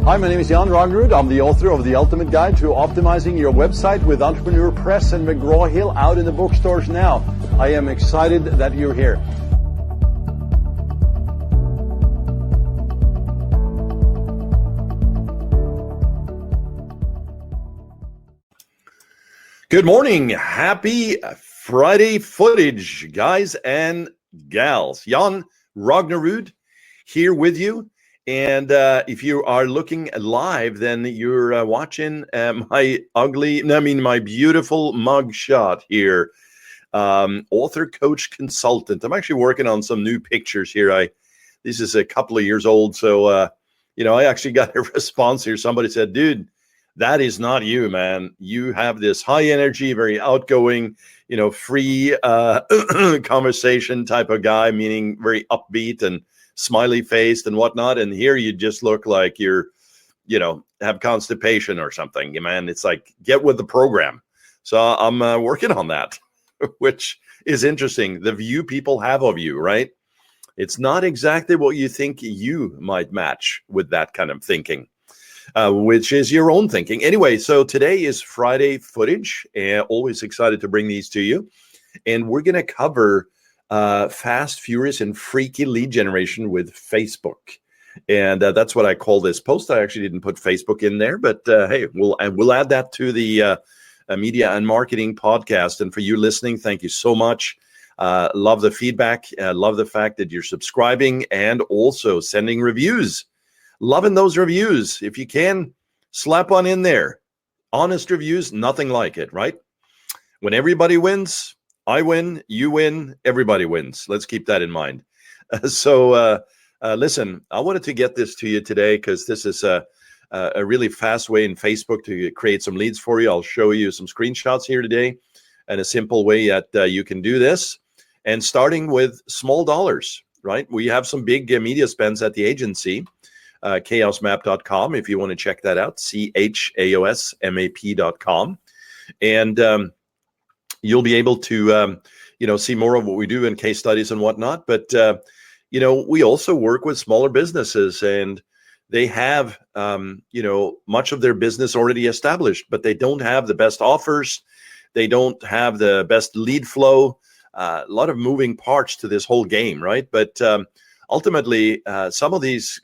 Hi, my name is Jan Ragnerud. I'm the author of The Ultimate Guide to Optimizing Your Website with Entrepreneur Press and McGraw-Hill, out in the bookstores now. I am excited that you're here. Good morning. Happy Friday footage, guys and gals. Jan Ragnerud here with you. And if you are looking live, then you're watching my beautiful mug shot here. Author, coach, consultant. I'm actually working on some new pictures here. This is a couple of years old. So, I actually got a response here. Somebody said, dude, that is not you, man. You have this high energy, very outgoing, free conversation type of guy, meaning very upbeat and smiley faced and whatnot. And here you just look like you're, have constipation or something, man. It's like, get with the program. So I'm working on that, which is interesting. The view people have of you, right? It's not exactly what you think you might match with that kind of thinking, which is your own thinking. Anyway, so today is Friday footage, and always excited to bring these to you. And we're going to cover fast, furious, and freaky lead generation with Facebook. And that's what I call this post. I actually didn't put Facebook in there, but hey, we'll add that to the Media and Marketing podcast. And for you listening, thank you so much. Love the feedback. Love the fact that you're subscribing and also sending reviews. Loving those reviews. If you can, slap on in there. Honest reviews, nothing like it, right? When everybody wins, I win, you win, everybody wins. Let's keep that in mind. Listen, I wanted to get this to you today because this is a really fast way in Facebook to create some leads for you. I'll show you some screenshots here today and a simple way that you can do this. And starting with small dollars, right? We have some big media spends at the agency, chaosmap.com, if you want to check that out, chaosmap.com. And you'll be able to, see more of what we do in case studies and whatnot. But, we also work with smaller businesses, and they have, much of their business already established, but they don't have the best offers. They don't have the best lead flow. A lot of moving parts to this whole game, right? But ultimately, some of these,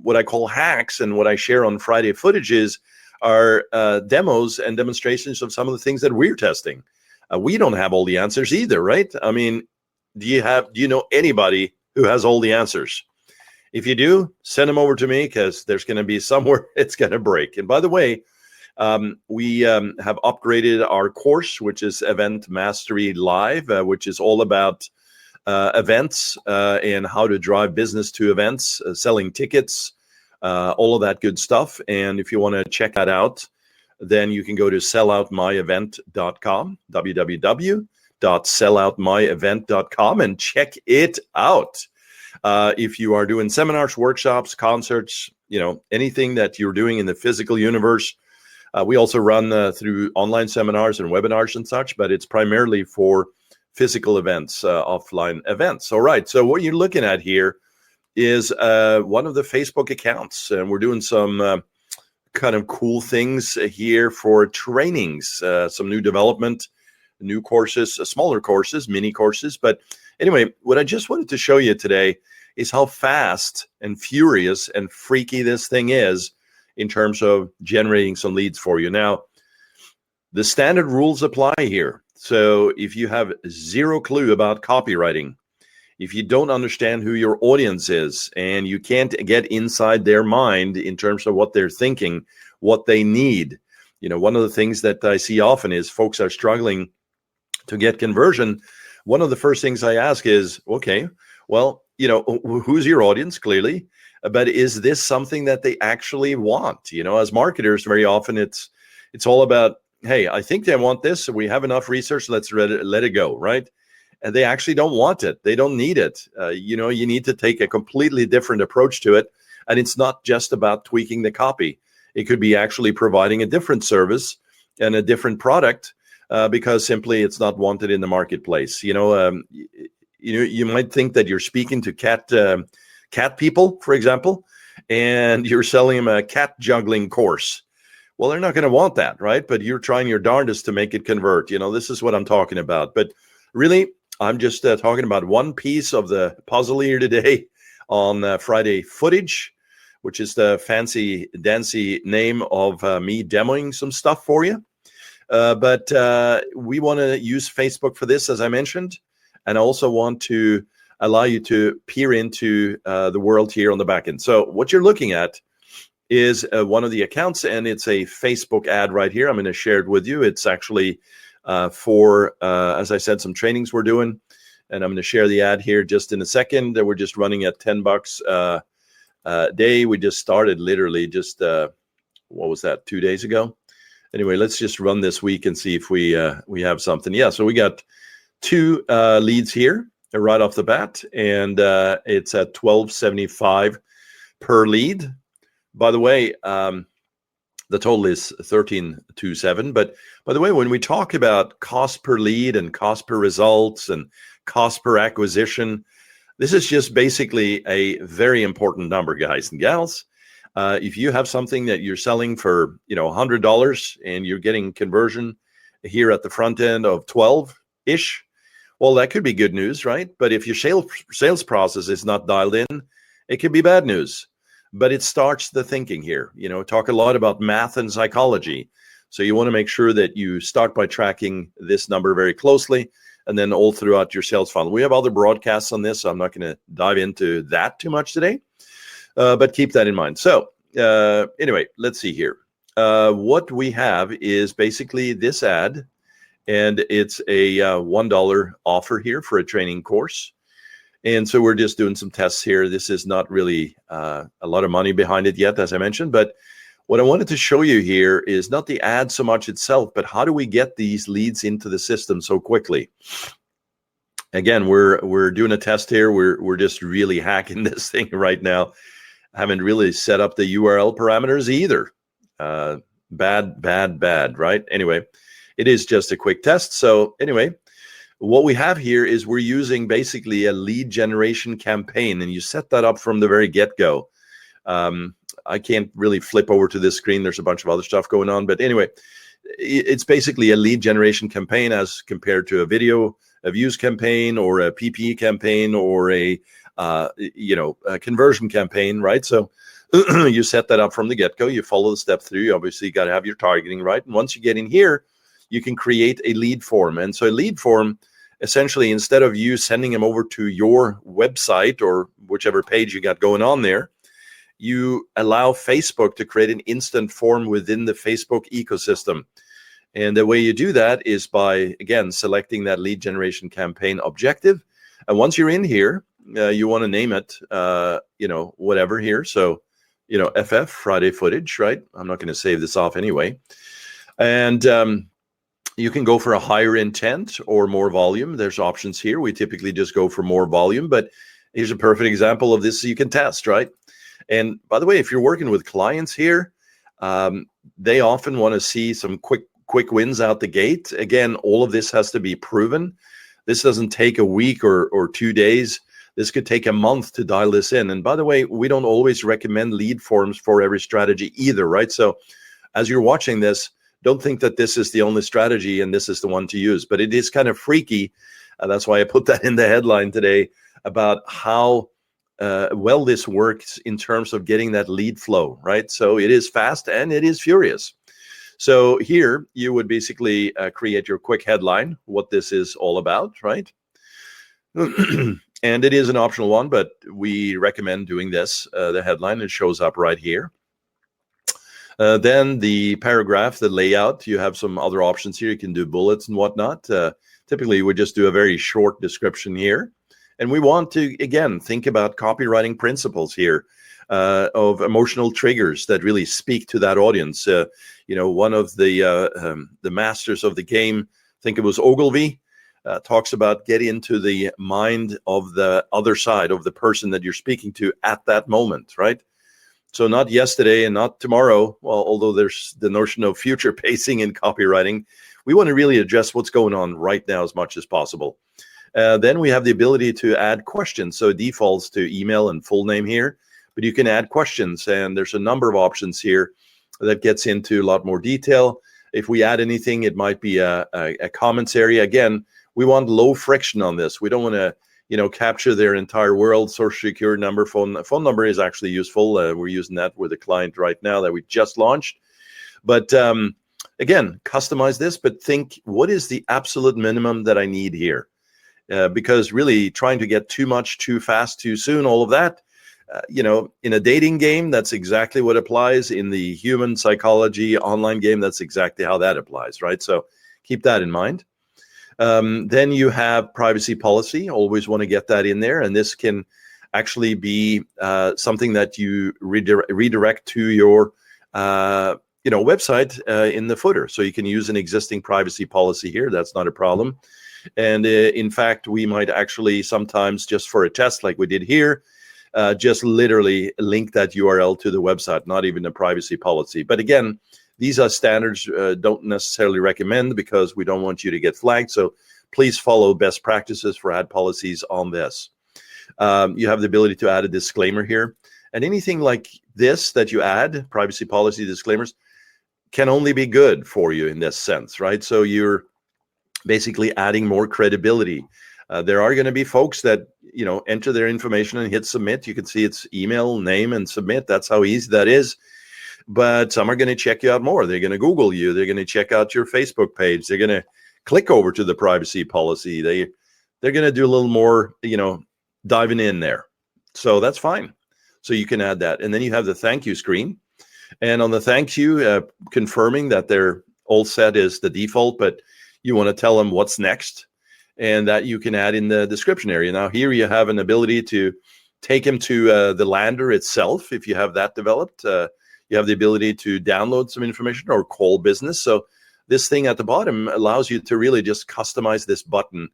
what I call hacks and what I share on Friday footages are demos and demonstrations of some of the things that we're testing. We don't have all the answers either, right? I mean, do you know anybody who has all the answers? If you do, send them over to me, because there's going to be somewhere it's going to break. And by the way, we have upgraded our course, which is Event Mastery Live, which is all about events and how to drive business to events, selling tickets, all of that good stuff. And if you want to check that out, then you can go to selloutmyevent.com, www.selloutmyevent.com, and check it out. If you are doing seminars, workshops, concerts, anything that you're doing in the physical universe, we also run through online seminars and webinars and such, but it's primarily for physical events, offline events. All right. So what you're looking at here is one of the Facebook accounts, and we're doing some kind of cool things here for trainings, some new development, new courses, smaller courses, mini courses. But anyway, what I just wanted to show you today is how fast and furious and freaky this thing is in terms of generating some leads for you. Now, the standard rules apply here. So if you have zero clue about copywriting, if you don't understand who your audience is, and you can't get inside their mind in terms of what they're thinking, what they need, one of the things that I see often is folks are struggling to get conversion. One of the first things I ask is, okay, well, who's your audience, clearly, but is this something that they actually want? As marketers, very often it's all about, hey, I think they want this. So we have enough research. Let's let it go, right? And they actually don't want it. They don't need it. You need to take a completely different approach to it. And it's not just about tweaking the copy. It could be actually providing a different service and a different product because simply it's not wanted in the marketplace. You might think that you're speaking to cat people, for example, and you're selling them a cat juggling course. Well, they're not going to want that, right? But you're trying your darndest to make it convert. This is what I'm talking about. But really, I'm just talking about one piece of the puzzle here today on Friday Footage, which is the fancy dancy name of me demoing some stuff for you. But we want to use Facebook for this, as I mentioned, and I also want to allow you to peer into the world here on the back end. So what you're looking at is one of the accounts, and it's a Facebook ad right here. I'm going to share it with you. It's actually for, as I said, some trainings we're doing, and I'm going to share the ad here just in a second. We're just running at $10 a day. We just started literally just, what was that, 2 days ago? Anyway, let's just run this week and see if we have something. Yeah, so we got 2 leads here right off the bat, and it's at $12.75 per lead. By the way, the total is $13.27. But by the way, when we talk about cost per lead and cost per results and cost per acquisition, this is just basically a very important number, guys and gals. If you have something that you're selling for, $100 and you're getting conversion here at the front end of 12-ish, well, that could be good news, right? But if your sales process is not dialed in, it could be bad news. But it starts the thinking here. Talk a lot about math and psychology. So you want to make sure that you start by tracking this number very closely, and then all throughout your sales funnel. We have other broadcasts on this, so I'm not going to dive into that too much today, but keep that in mind. So anyway, let's see here. What we have is basically this ad, and it's a $1 offer here for a training course. And so we're just doing some tests here. This is not really a lot of money behind it yet, as I mentioned. But what I wanted to show you here is not the ad so much itself, but how do we get these leads into the system so quickly? Again, we're doing a test here. We're just really hacking this thing right now. I haven't really set up the URL parameters either. Bad, right? Anyway, it is just a quick test. So anyway, what we have here is we're using basically a lead generation campaign, and you set that up from the very get-go. I can't really flip over to this screen. There's a bunch of other stuff going on. But anyway, it's basically a lead generation campaign as compared to a video views campaign or a PPE campaign or a conversion campaign, right? So you set that up from the get-go. You follow the step through. You obviously got to have your targeting right. And once you get in here, you can create a lead form. And so a lead form, essentially, instead of you sending them over to your website or whichever page you got going on there, you allow Facebook to create an instant form within the Facebook ecosystem. And the way you do that is by, again, selecting that lead generation campaign objective. And once you're in here, you want to name it, whatever here. So, FF, Friday Footage, right? I'm not going to save this off anyway. And you can go for a higher intent or more volume. There's options here. We typically just go for more volume, but here's a perfect example of this you can test, right? And by the way, if you're working with clients here, they often want to see some quick wins out the gate. Again, all of this has to be proven. This doesn't take a week or 2 days. This could take a month to dial this in. And by the way, we don't always recommend lead forms for every strategy either, right? So as you're watching this, don't think that this is the only strategy and this is the one to use. But it is kind of freaky. That's why I put that in the headline today about how well this works in terms of getting that lead flow, right? So it is fast and it is furious. So here you would basically create your quick headline, what this is all about, right? And it is an optional one, but we recommend doing this. The headline, it shows up right here. Then the paragraph, the layout, you have some other options here. You can do bullets and whatnot. Typically, we just do a very short description here. And we want to, again, think about copywriting principles here of emotional triggers that really speak to that audience. One of the masters of the game, I think it was Ogilvy, talks about get into the mind of the other side of the person that you're speaking to at that moment, right? So not yesterday and not tomorrow. Well, although there's the notion of future pacing in copywriting, we want to really address what's going on right now as much as possible. Then we have the ability to add questions. So it defaults to email and full name here. but you can add questions, and there's a number of options here that gets into a lot more detail. If we add anything, it might be a comments area. Again, we want low friction on this. We don't want to, capture their entire world. Social security number, phone number is actually useful. We're using that with a client right now that we just launched. But again, customize this, but think, what is the absolute minimum that I need here? Because really trying to get too much, too fast, too soon, all of that, in a dating game, that's exactly what applies. In the human psychology online game, that's exactly how that applies, right? So keep that in mind. Then you have privacy policy. Always want to get that in there. And this can actually be something that you redirect to your website in the footer. So you can use an existing privacy policy here. That's not a problem. And in fact, we might actually sometimes, just for a test like we did here, just literally link that URL to the website, not even a privacy policy. But again, these are standards, don't necessarily recommend, because we don't want you to get flagged. So please follow best practices for ad policies on this. You have the ability to add a disclaimer here. And anything like this that you add, privacy policy disclaimers, can only be good for you in this sense, right? So you're basically adding more credibility. There are going to be folks that, enter their information and hit submit. You can see it's email, name, and submit. That's how easy that is. But some are going to check you out more. They're going to Google you. They're going to check out your Facebook page. They're going to click over to the privacy policy. They're going to do a little more, diving in there. So that's fine. So you can add that. And then you have the thank you screen. And on the thank you, confirming that they're all set is the default, but you want to tell them what's next, and that you can add in the description area. Now here you have an ability to take them to the lander itself. If you have that developed, you have the ability to download some information or call business. So this thing at the bottom allows you to really just customize this button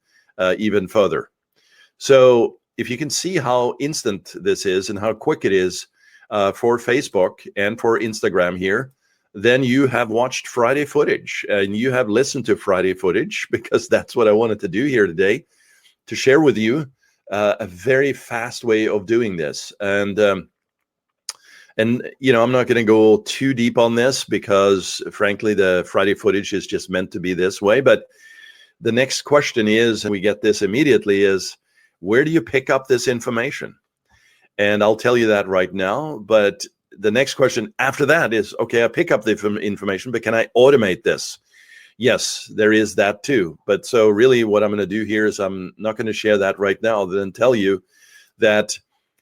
even further. So if you can see how instant this is and how quick it is for Facebook and for Instagram here, then you have watched Friday footage and you have listened to Friday footage, because that's what I wanted to do here today, to share with you a very fast way of doing this. And I'm not going to go too deep on this, because frankly, the Friday footage is just meant to be this way. But the next question is, and we get this immediately, is where do you pick up this information? And I'll tell you that right now. But the next question after that is, okay, I pick up the information, but can I automate this? Yes, there is that too. But so really what I'm going to do here is I'm not going to share that right now, other than tell you that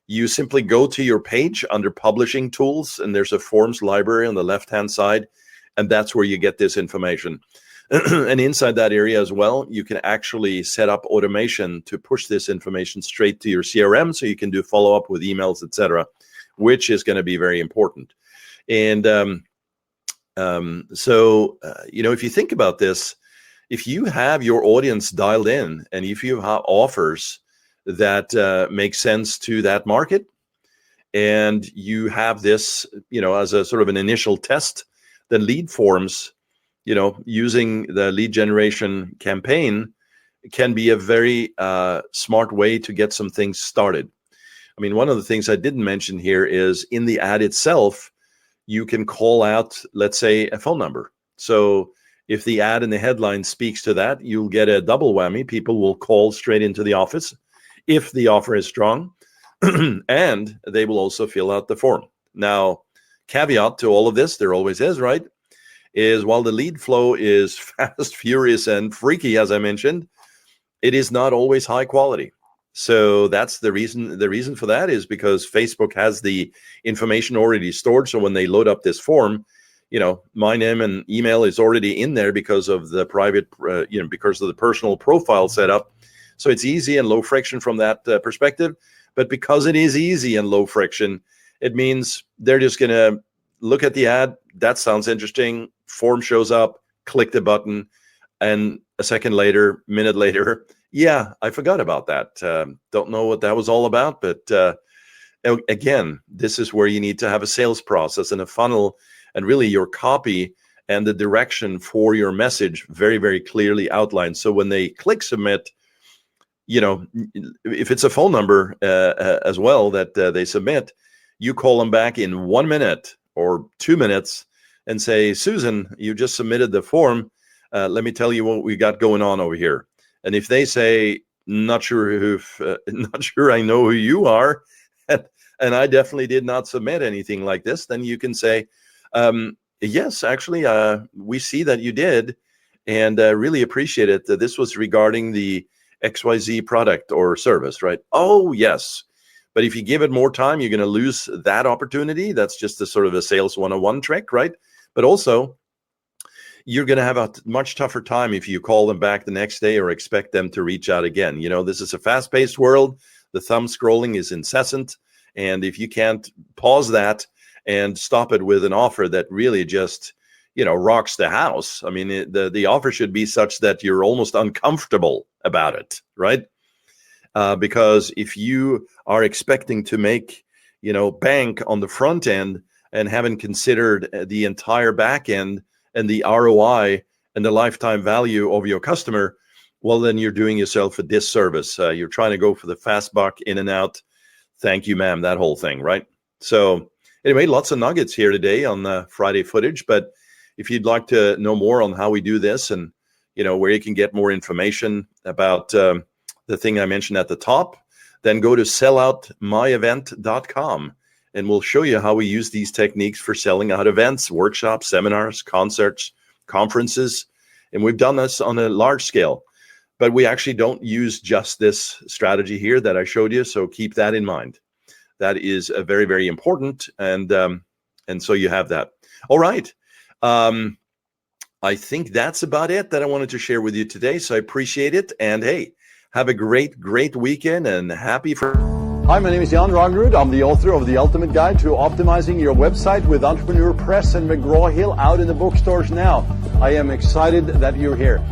you simply go to your page under publishing tools, and there's a forms library on the left-hand side, and that's where you get this information. And inside that area as well, you can actually set up automation to push this information straight to your CRM, so you can do follow-up with emails, etc., which is going to be very important. And if you think about this, if you have your audience dialed in, and if you have offers that make sense to that market, and you have this, as a sort of an initial test, then lead forms, using the lead generation campaign can be a very smart way to get some things started. I mean, one of the things I didn't mention here is in the ad itself, you can call out, let's say, a phone number. So if the ad in the headline speaks to that, you'll get a double whammy. People will call straight into the office if the offer is strong, and they will also fill out the form. Now, caveat to all of this, there always is, right, is while the lead flow is fast, furious, and freaky, as I mentioned, it is not always high quality. So that's the reason. The reason for that is because Facebook has the information already stored. So when they load up this form, my name and email is already in there because of the private, because of the personal profile setup. So it's easy and low friction from that perspective. But because it is easy and low friction, it means they're just going to look at the ad. That sounds interesting. Form shows up, click the button, and a second later, minute later, yeah, I forgot about that. Don't know what that was all about. But again, this is where you need to have a sales process and a funnel, and really your copy and the direction for your message very, very clearly outlined. So when they click submit, if it's a phone number as well that they submit, you call them back in 1 minute or 2 minutes and say, Susan, you just submitted the form. Let me tell you what we got going on over here. And if they say, not sure I know who you are, and I definitely did not submit anything like this, then you can say, yes, actually, we see that you did, and really appreciate it. This was regarding the XYZ product or service, right? Oh, yes. But if you give it more time, you're going to lose that opportunity. That's just a sort of a sales 101 trick, right? But also, you're going to have a much tougher time if you call them back the next day or expect them to reach out again. You know, this is a fast-paced world. The thumb scrolling is incessant. And if you can't pause that and stop it with an offer that really just, you know, rocks the house, I mean, the offer should be such that you're almost uncomfortable about it, right? Because if you are expecting to make, you know, bank on the front end and haven't considered the entire back end and the ROI and the lifetime value of your customer, well, then you're doing yourself a disservice. You're trying to go for the fast buck, in and out. Thank you, ma'am, that whole thing, right? So anyway, lots of nuggets here today on the Friday Footage. But if you'd like to know more on how we do this and, you know, where you can get more information about the thing I mentioned at the top, then go to selloutmyevent.com. And we'll show you how we use these techniques for selling out events, workshops, seminars, concerts, conferences. And we've done this on a large scale. But we actually don't use just this strategy here that I showed you. So keep that in mind. That is very, very important. And so you have that. All right. I think that's about it that I wanted to share with you today. So I appreciate it. And hey, have a great, great weekend and happy for. Hi, my name is Jan Rognerud. I'm the author of The Ultimate Guide to Optimizing Your Website with Entrepreneur Press and McGraw-Hill, out in the bookstores now. I am excited that you're here.